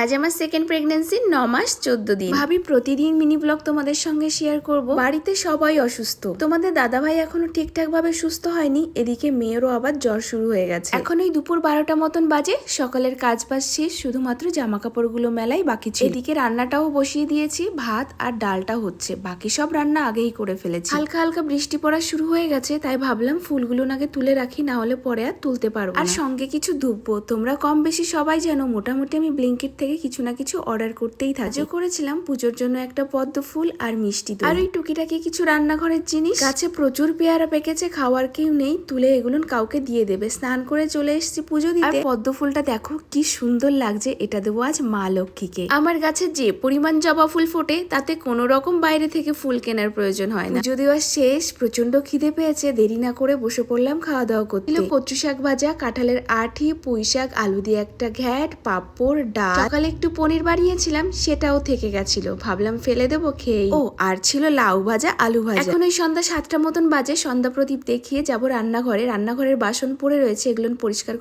আজ আমার second pregnancy 9 মাস 14 দিন। ভাবি প্রতিদিন মিনি ব্লগ তোমাদের সঙ্গে শেয়ার করব। বাড়িতে সবাই অসুস্থ, তোমাদের দাদাভাই এখনো ঠিকঠাক ভাবে সুস্থ হয়নি, এদিকে মেয়েরও আবার জ্বর শুরু হয়ে গেছে। এখন ওই দুপুর 12টা মতন বাজে, সকালের কাজ বাজ শেষ, শুধুমাত্র জামা কাপড়গুলো মেলাই বাকি ছিল। এদিকে রান্নাটাও বসিয়ে দিয়েছি, ভাত আর ডালটা হচ্ছে, বাকি সব রান্না আগেই করে ফেলেছি। হালকা হালকা বৃষ্টি পড়া শুরু হয়ে গেছে, তাই ভাবলাম ফুলগুলো নাকি তুলে রাখি, না হলে পরে আর তুলতে পারবো। আর সঙ্গে কিছু ধুবো। তোমরা কম বেশি সবাই জানো মোটামুটি আমি ব্লিঙ্কিট থেকে কিছু না কিছু অর্ডার করতেই থাকি। আজও করেছিলাম পুজোর জন্য একটা পদ্ম ফুল আর মিষ্টি দই, আর ওই টুকিটাকি কিছু রান্নাঘরের জিনিস। গাছে প্রচুর পেয়ারা পেকেছে, খাওয়ার কেউ নেই, তুলে এগুলো কাউকে দিয়ে দেবে। স্নান করে চলে এসেছি পুজো দিতে। আর পদ্ম ফুলটা দেখো কি সুন্দর লাগছে, এটা দেবো আজ মা লক্ষ্মীকে। আমার গাছে যে পরিমাণ জবা ফুল ফোটে, তাতে কোনো রকম বাইরে থেকে ফুল কেনার প্রয়োজন হয় না। পুজো দেওয়া শেষ, প্রচন্ড খিদে পেয়েছে, দেরি না করে বসে পড়লাম খাওয়া দাওয়া করতে। কচু শাক ভাজা, কাঁঠালের আঠি, পুঁই শাক, আলু দিয়ে একটা ঘ্যাট, পাঁপড়, ডাল। সকালে একটু পনির বানিয়েছিলাম, সেটাও থেকে গেছিল, ভাবলাম ফেলে দেবো খেয়ে। ও আর ছিল লাউ ভাজা, আলু ভাজা। এখন ওই সন্ধ্যা 7টা মতন বাজে, সন্ধ্যা প্রদীপ দেখিয়ে যাবো রান্নাঘরে। রান্নাঘরের বাসন পড়ে রয়েছে, এগুলো পরিষ্কার করে